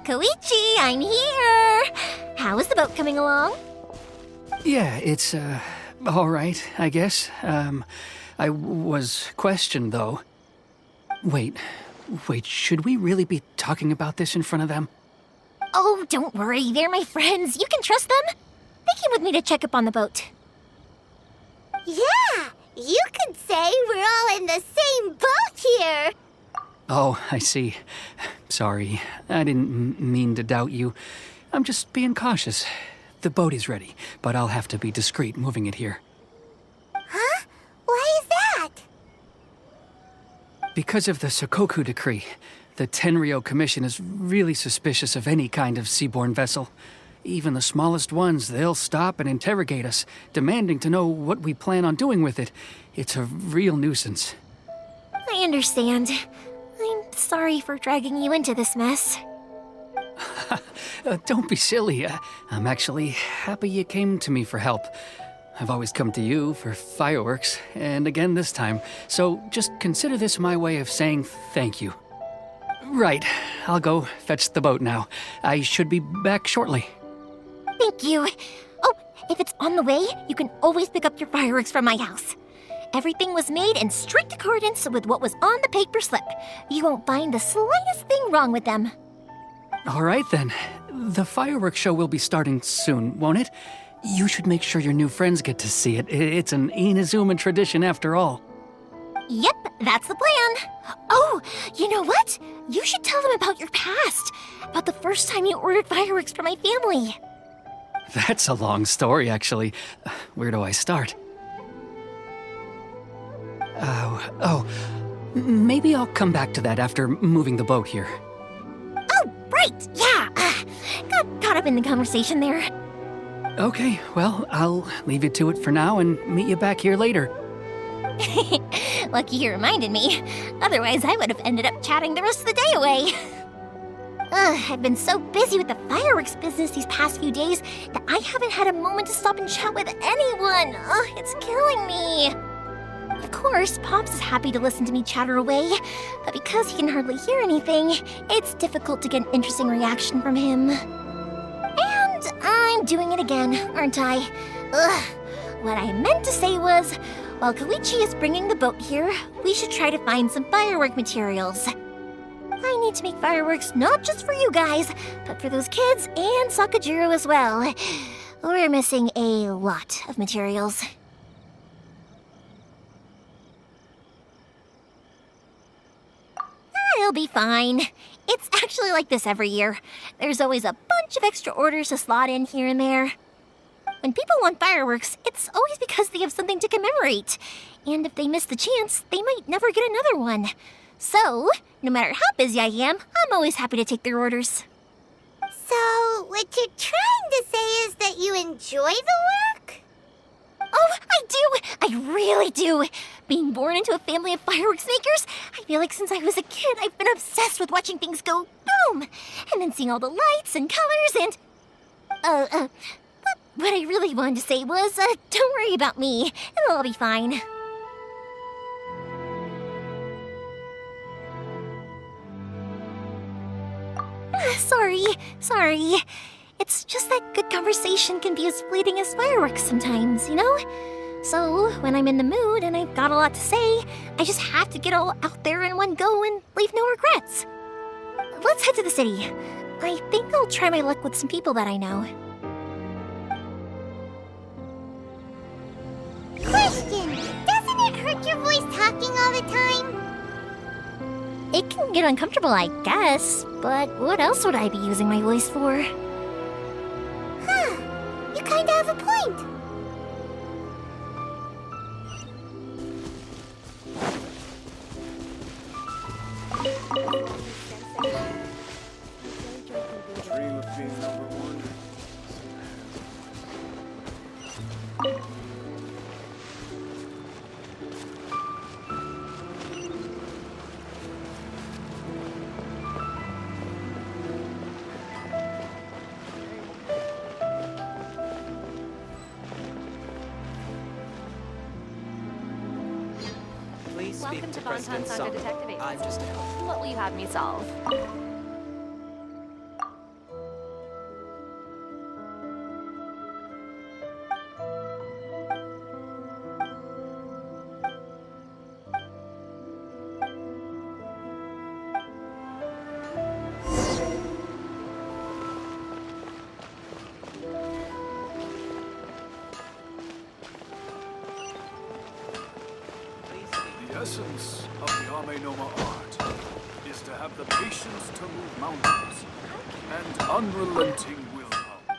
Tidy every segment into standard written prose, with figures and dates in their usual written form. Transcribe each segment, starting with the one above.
Koichi, I'm here! How is the boat coming along? Yeah, it's, all right, I guess. I was questioned, though. Wait, should we really be talking about this in front of them? Oh, don't worry, they're my friends. You can trust them. They came with me to check up on the boat. Yeah, you could say we're all in the same boat here. Oh, I see. Sorry, I didn't mean to doubt you. I'm just being cautious. The boat is ready, but I'll have to be discreet moving it here. Huh? Why is that? Because of the Sokoku Decree, the Tenryou Commission is really suspicious of any kind of seaborne vessel. Even the smallest ones, they'll stop and interrogate us, demanding to know what we plan on doing with it. It's a real nuisance. I understand. I'm sorry for dragging you into this mess. Don't be silly. I'm actually happy you came to me for help. I've always come to you for fireworks, and again this time, so just consider this my way of saying thank you. Right, I'll go fetch the boat now. I should be back shortly. Thank you. Oh, if it's on the way, you can always pick up your fireworks from my house. Everything was made in strict accordance with what was on the paper slip. You won't find the slightest thing wrong with them. All right then. The fireworks show will be starting soon, won't it? You should make sure your new friends get to see it. It's an Inazuma tradition after all. Yep, that's the plan. Oh, you know what? You should tell them about your past. About the first time you ordered fireworks for my family. That's a long story, actually. Where do I start? Maybe I'll come back to that after moving the boat here. Oh, right, yeah. Got caught up in the conversation there. Okay, well, I'll leave you to it for now and meet you back here later. Lucky you reminded me. Otherwise, I would have ended up chatting the rest of the day away. I've been so busy with the fireworks business these past few days that I haven't had a moment to stop and chat with anyone. It's killing me. Of course, Pops is happy to listen to me chatter away, but because he can hardly hear anything, it's difficult to get an interesting reaction from him. And I'm doing it again, aren't I? What I meant to say was, while Koichi is bringing the boat here, we should try to find some firework materials. I need to make fireworks not just for you guys, but for those kids and Sakajiro as well. We're missing a lot of materials. It'll be fine. It's actually like this every year. There's always a bunch of extra orders to slot in here and there. When people want fireworks, it's always because they have something to commemorate. And if they miss the chance, they might never get another one. So, no matter how busy I am, I'm always happy to take their orders. So, what you're trying to say is that you enjoy the work? Oh, I do! I really do! Being born into a family of fireworks makers, I feel like since I was a kid, I've been obsessed with watching things go boom! And then seeing all the lights and colors and... But what I really wanted to say was, don't worry about me. It'll all be fine. Sorry. It's just that good conversation can be as fleeting as fireworks sometimes, you know? So, when I'm in the mood and I've got a lot to say, I just have to get all out there in one go and leave no regrets. Let's head to the city. I think I'll try my luck with some people that I know. Question! Doesn't it hurt your voice talking all the time? It can get uncomfortable, I guess, but what else would I be using my voice for? Huh. You kinda have a point. Dream of being number one. Please speak Welcome to to President Bonton Song. Saga Detective I'm Agency. just a help. What will you have me solve? essence of the Ame Noma art is to have the patience to move mountains and unrelenting willpower.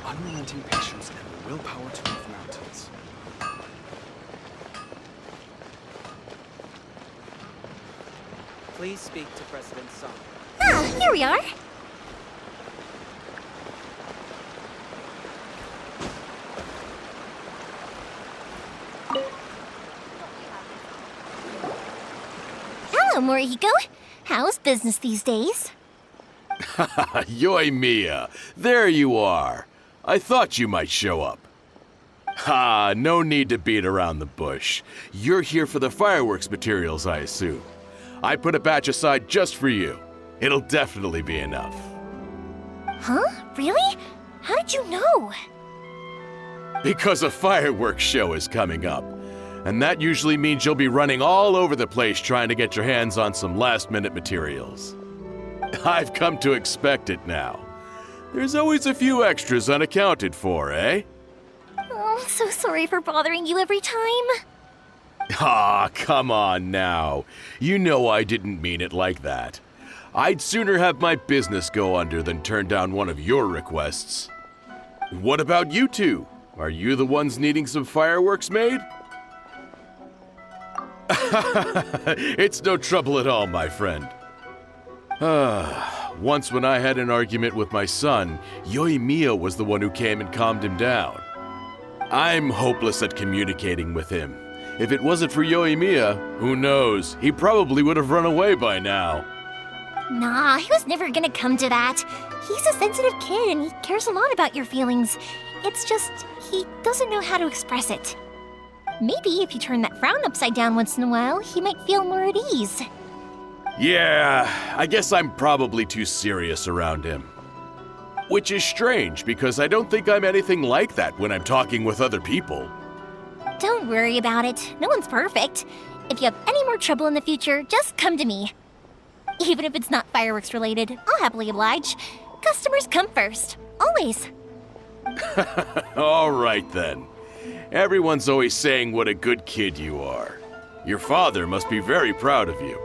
Unrelenting patience and the willpower to move mountains. Please speak to President Song. Ah, here we are. Hello, Morihiko. How's business these days? Yoimiya, there you are. I thought you might show up. Ha, no need to beat around the bush. You're here for the fireworks materials, I assume. I put a batch aside just for you. It'll definitely be enough. Huh? Really? How did you know? Because a fireworks show is coming up. And that usually means you'll be running all over the place trying to get your hands on some last-minute materials. I've come to expect it now. There's always a few extras unaccounted for, eh? Oh, I'm so sorry for bothering you every time. Ah, come on now. You know I didn't mean it like that. I'd sooner have my business go under than turn down one of your requests. What about you two? Are you the ones needing some fireworks made? It's no trouble at all, my friend. Once when I had an argument with my son, Yoimiya was the one who came and calmed him down. I'm hopeless at communicating with him. If it wasn't for Yoimiya, who knows, he probably would have run away by now. Nah, he was never gonna come to that. He's a sensitive kid and he cares a lot about your feelings. It's just, he doesn't know how to express it. Maybe if you turn that frown upside down once in a while, he might feel more at ease. Yeah, I guess I'm probably too serious around him. Which is strange, because I don't think I'm anything like that when I'm talking with other people. Don't worry about it. No one's perfect. If you have any more trouble in the future, just come to me. Even if it's not fireworks related, I'll happily oblige. Customers come first. Always. All right then. Everyone's always saying what a good kid you are. Your father must be very proud of you.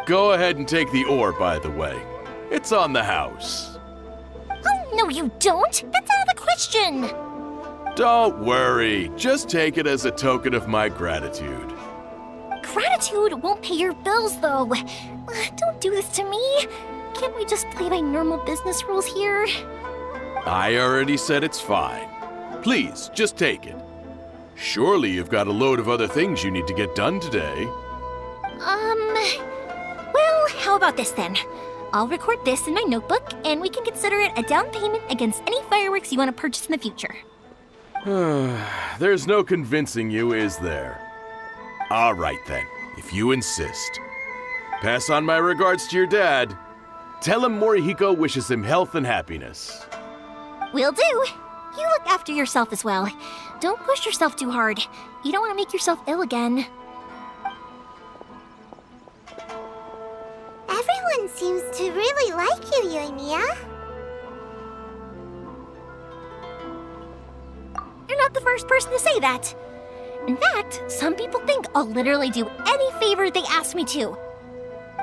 Go ahead and take the ore, by the way. It's on the house. Oh, no you don't! That's out of the question! Don't worry. Just take it as a token of my gratitude. Gratitude won't pay your bills, though. Don't do this to me. Can't we just play by normal business rules here? I already said it's fine. Please, just take it. Surely you've got a load of other things you need to get done today. Well, how about this then? I'll record this in my notebook, and we can consider it a down payment against any fireworks you want to purchase in the future. There's no convincing you, is there? All right then, if you insist. Pass on my regards to your dad. Tell him Morihiko wishes him health and happiness. Will do. You look after yourself as well. Don't push yourself too hard. You don't want to make yourself ill again. Everyone seems to really like you, Yoimiya. You're not the first person to say that. In fact, some people think I'll literally do any favor they ask me to.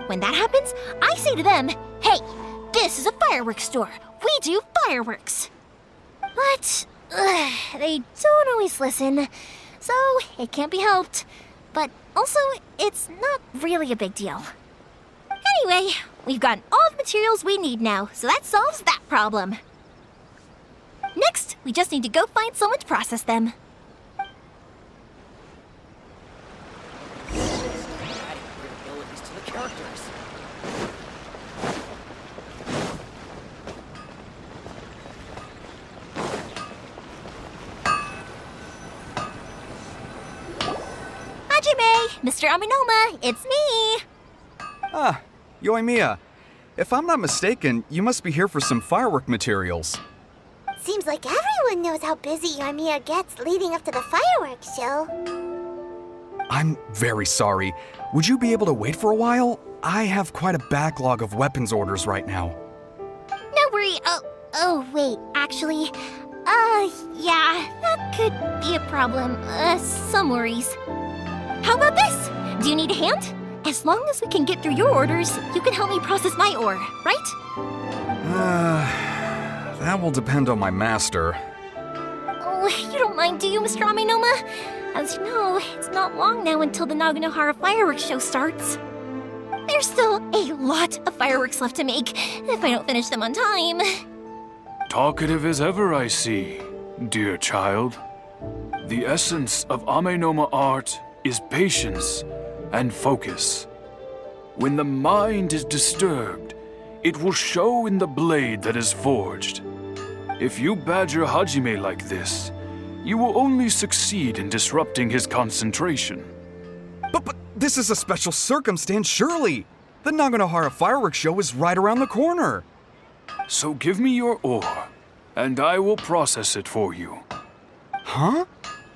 When that happens, I say to them, hey, this is a fireworks store. We do fireworks. But they don't always listen, so it can't be helped. But also, it's not really a big deal. Anyway, we've gotten all the materials we need now, so that solves that problem. Next, we just need to go find someone to process them. Adding weird abilities to the characters. Hajime, Mr. Aminoma, it's me! Ah, Yoimiya. If I'm not mistaken, you must be here for some firework materials. Seems like everyone knows how busy Yoimiya gets leading up to the fireworks show. I'm very sorry. Would you be able to wait for a while? I have quite a backlog of weapons orders right now. No worry, Oh, wait, actually, yeah, that could be a problem. Some worries. How about this? Do you need a hand? As long as we can get through your orders, you can help me process my ore, right? That will depend on my master. Oh, you don't mind, do you, Mr. Amenoma? As you know, it's not long now until the Naganohara fireworks show starts. There's still a lot of fireworks left to make if I don't finish them on time. Talkative as ever, I see, dear child. The essence of Amenoma art is patience and focus. When the mind is disturbed, it will show in the blade that is forged. If you badger Hajime like this, you will only succeed in disrupting his concentration. But this is a special circumstance, surely. The Naganohara fireworks show is right around the corner. So give me your ore, and I will process it for you. Huh?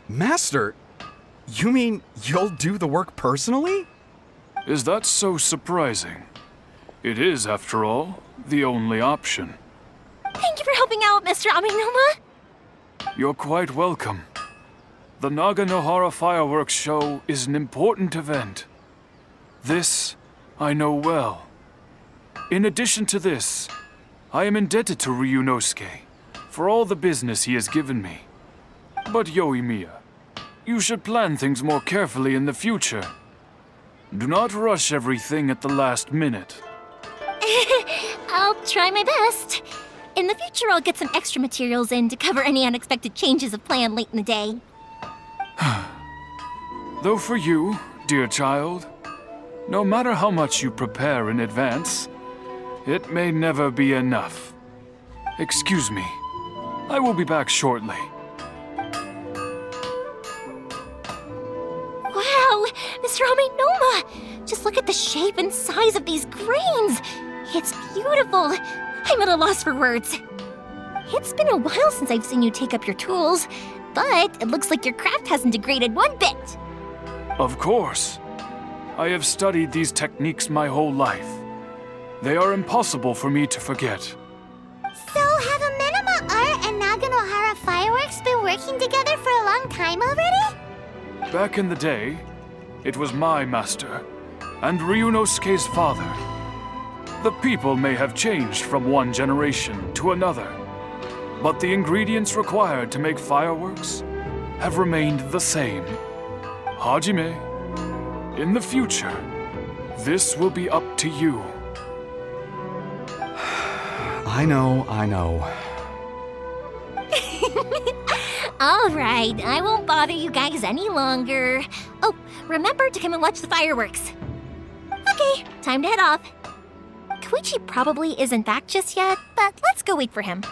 Master, you mean you'll do the work personally? Is that so surprising? It is, after all, the only option. Thank you for helping out, Mr. Amenoma. You're quite welcome. The Naganohara fireworks show is an important event. This I know well. In addition to this, I am indebted to Ryunosuke for all the business he has given me. But Yoimiya, you should plan things more carefully in the future. Do not rush everything at the last minute. I'll try my best. In the future, I'll get some extra materials in to cover any unexpected changes of plan late in the day. Though for you, dear child, no matter how much you prepare in advance, it may never be enough. Excuse me. I will be back shortly. Wow, Mr. Amenoma! Just look at the shape and size of these grains! It's beautiful! I'm at a loss for words. It's been a while since I've seen you take up your tools, but it looks like your craft hasn't degraded one bit. Of course. I have studied these techniques my whole life. They are impossible for me to forget. So have Amenoma Art and Naganohara Fireworks been working together for a long time already? Back in the day, it was my master and Ryunosuke's father. The people may have changed from one generation to another, but the ingredients required to make fireworks have remained the same. Hajime, in the future, this will be up to you. I know. All right, I won't bother you guys any longer. Oh, remember to come and watch the fireworks. Okay, time to head off. Koichi probably isn't back just yet, but let's go wait for him.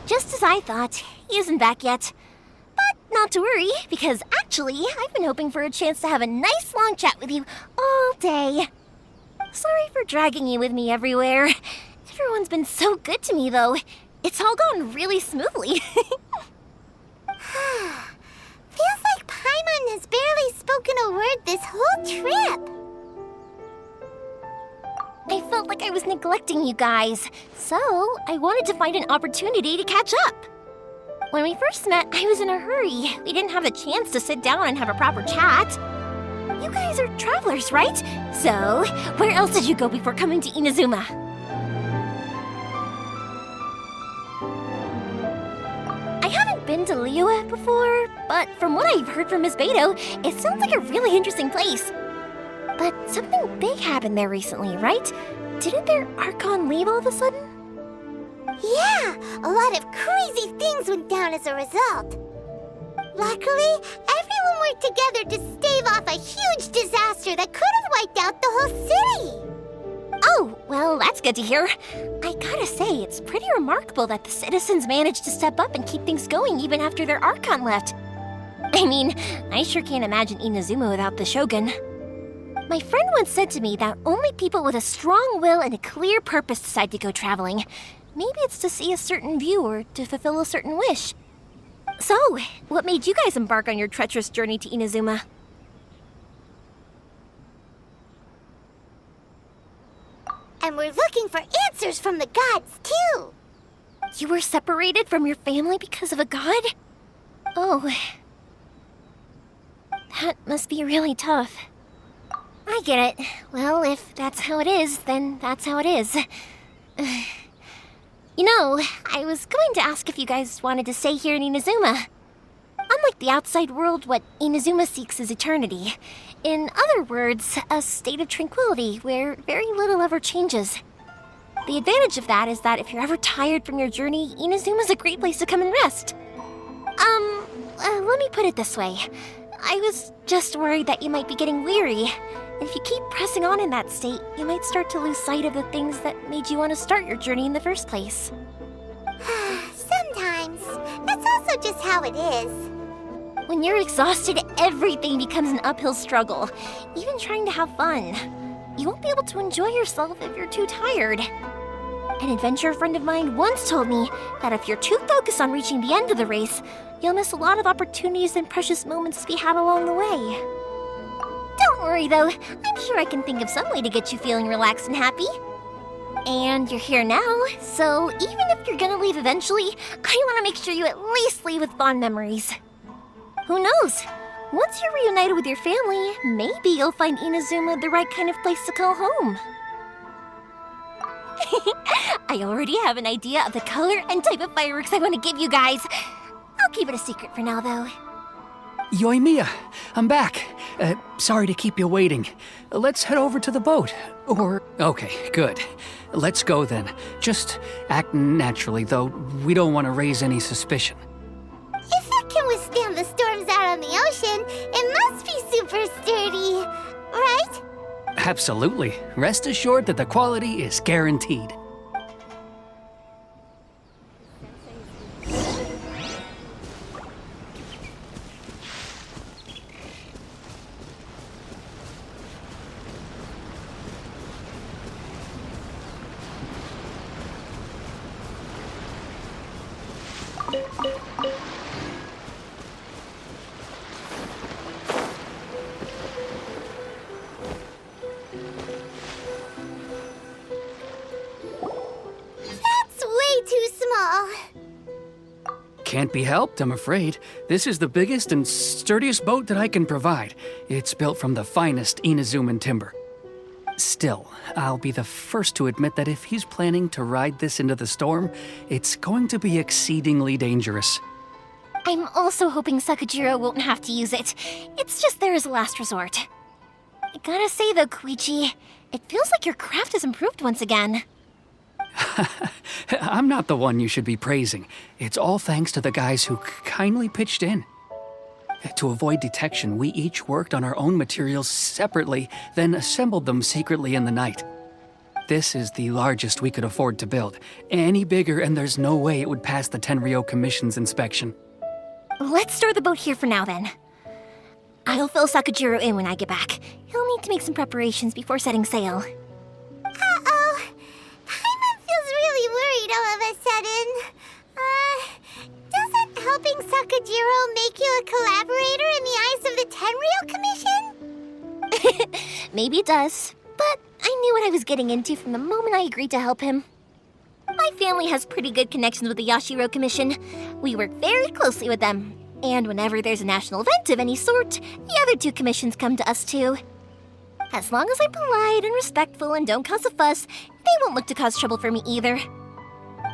Just as I thought, he isn't back yet. But not to worry, because actually, I've been hoping for a chance to have a nice long chat with you all day. Sorry for dragging you with me everywhere. Everyone's been so good to me, though. It's all gone really smoothly. Feels like Paimon has barely spoken a word this whole trip. I felt like I was neglecting you guys, so I wanted to find an opportunity to catch up. When we first met, I was in a hurry. We didn't have the chance to sit down and have a proper chat. You guys are travelers, right? So, where else did you go before coming to Inazuma? I haven't been to Liyue before, but from what I've heard from Miss Beto, it sounds like a really interesting place. But something big happened there recently, right? Didn't their Archon leave all of a sudden? Yeah, a lot of crazy things went down as a result. Luckily, everyone worked together to stave off a huge disaster that could have wiped out the whole city. Oh, well, that's good to hear. I gotta say, it's pretty remarkable that the citizens managed to step up and keep things going even after their Archon left. I mean, I sure can't imagine Inazuma without the Shogun. My friend once said to me that only people with a strong will and a clear purpose decide to go traveling. Maybe it's to see a certain view or to fulfill a certain wish. So, what made you guys embark on your treacherous journey to Inazuma? And we're looking for answers from the gods, too. You were separated from your family because of a god? Oh. That must be really tough. I get it. Well, if that's how it is, then that's how it is. You know, I was going to ask if you guys wanted to stay here in Inazuma. Unlike the outside world, what Inazuma seeks is eternity. In other words, a state of tranquility where very little ever changes. The advantage of that is that if you're ever tired from your journey, Inazuma's a great place to come and rest. Let me put it this way. I was just worried that you might be getting weary. And if you keep pressing on in that state, you might start to lose sight of the things that made you want to start your journey in the first place. Sometimes. That's also just how it is. When you're exhausted, everything becomes an uphill struggle. Even trying to have fun. You won't be able to enjoy yourself if you're too tired. An adventurer friend of mine once told me that if you're too focused on reaching the end of the race, you'll miss a lot of opportunities and precious moments to be had along the way. Don't worry though, I'm sure I can think of some way to get you feeling relaxed and happy. And you're here now, so even if you're gonna leave eventually, I want to make sure you at least leave with fond memories. Who knows? Once you're reunited with your family, maybe you'll find Inazuma the right kind of place to call home. I already have an idea of the color and type of fireworks I want to give you guys. I'll keep it a secret for now, though. Yoimiya, I'm back. Sorry to keep you waiting. Let's head over to the boat. Okay, good. Let's go then. Just act naturally, though we don't want to raise any suspicion. If it can withstand the storms out on the ocean, it must be super sturdy, right? Absolutely. Rest assured that the quality is guaranteed. That's way too small. Can't be helped, I'm afraid. This is the biggest and sturdiest boat that I can provide. It's built from the finest Inazuman timber. Still, I'll be the first to admit that if he's planning to ride this into the storm, it's going to be exceedingly dangerous. I'm also hoping Sakajiro won't have to use it. It's just there as a last resort. I gotta say though, Koichi, it feels like your craft has improved once again. I'm not the one you should be praising. It's all thanks to the guys who kindly pitched in. To avoid detection, we each worked on our own materials separately, then assembled them secretly in the night. This is the largest we could afford to build. Any bigger and there's no way it would pass the Tenryou Commission's inspection. Let's store the boat here for now then. I'll fill Sakajiro in when I get back. He'll need to make some preparations before setting sail. Uh-oh. Paimon feels really worried all of a sudden. Doesn't helping Sakajiro make you a collaborator in the eyes of the Tenryou Commission? Maybe it does, but I knew what I was getting into from the moment I agreed to help him. My family has pretty good connections with the Yashiro Commission. We work very closely with them. And whenever there's a national event of any sort, the other two commissions come to us too. As long as I'm polite and respectful and don't cause a fuss, they won't look to cause trouble for me either.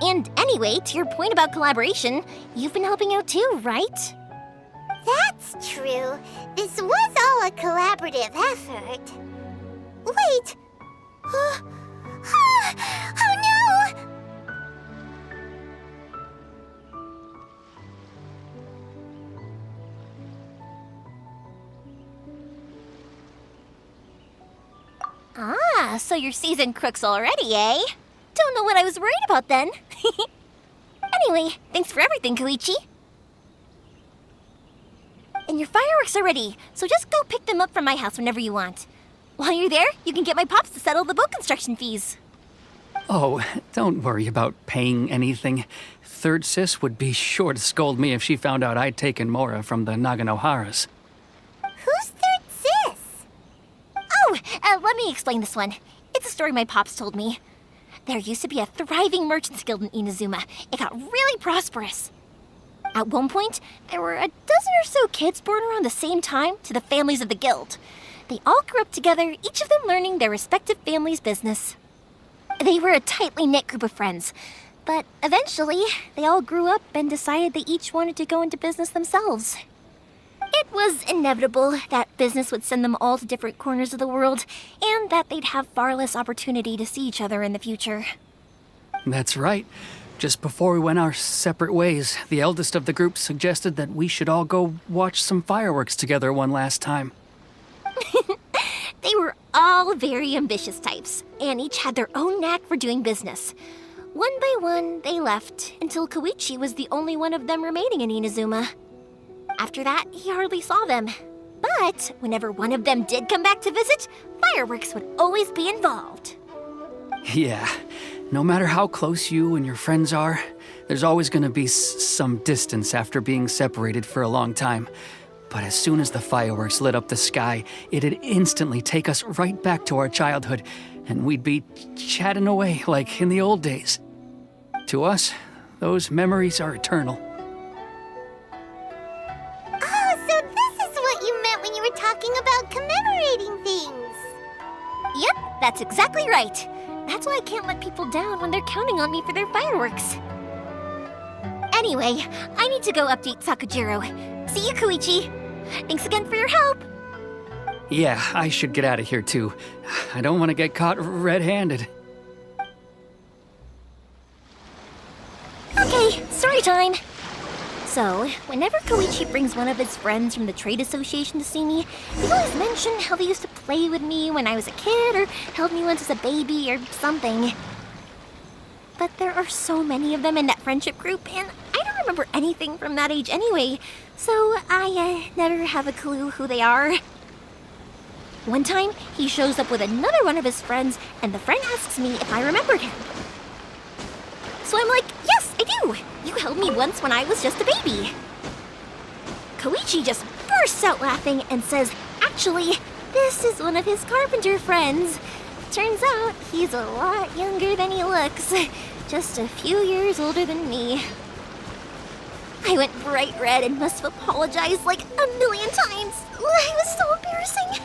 And anyway, to your point about collaboration, you've been helping out too, right? That's true. This was all a collaborative effort. Wait! Oh no! Ah, so you're seasoned crooks already, eh? Don't know what I was worried about then. Anyway, thanks for everything, Koichi. and your fireworks are ready, so just go pick them up from my house whenever you want. While you're there, you can get my pops to settle the boat construction fees. Oh, don't worry about paying anything. Third Sis would be sure to scold me if she found out I'd taken Mora from the Naganoharas. Who's Third Sis? Oh, let me explain this one. It's a story my pops told me. There used to be a thriving merchants guild in Inazuma. It got really prosperous. At one point, there were a dozen or so kids born around the same time to the families of the guild. They all grew up together, each of them learning their respective family's business. They were a tightly knit group of friends, but eventually, they all grew up and decided they each wanted to go into business themselves. It was inevitable that business would send them all to different corners of the world, and that they'd have far less opportunity to see each other in the future. That's right. Just before we went our separate ways, the eldest of the group suggested that we should all go watch some fireworks together one last time. They were all very ambitious types, and each had their own knack for doing business. One by one, they left, until Koichi was the only one of them remaining in Inazuma. After that, he hardly saw them. But whenever one of them did come back to visit, fireworks would always be involved. Yeah, no matter how close you and your friends are, there's always gonna be some distance after being separated for a long time. But as soon as the fireworks lit up the sky, it'd instantly take us right back to our childhood, and we'd be chatting away like in the old days. To us, those memories are eternal. Oh, so this is what you meant when you were talking about commemorating things. Yep, that's exactly right. That's why I can't let people down when they're counting on me for their fireworks. Anyway, I need to go update Sakujiro. See you, Koichi. Thanks again for your help. Yeah, I should get out of here too. I don't want to get caught red-handed. Okay, story time. So, whenever Koichi brings one of his friends from the trade association to see me, they always mention how they used to play with me when I was a kid or held me once as a baby or something. But there are so many of them in that friendship group, and I don't remember anything from that age anyway, so I never have a clue who they are. One time, he shows up with another one of his friends, and the friend asks me if I remembered him. So I'm like, yes, I do! You held me once when I was just a baby. Koichi just bursts out laughing and says, actually, this is one of his carpenter friends. Turns out he's a lot younger than he looks, just a few years older than me. I went bright red and must have apologized like a million times. It was so embarrassing.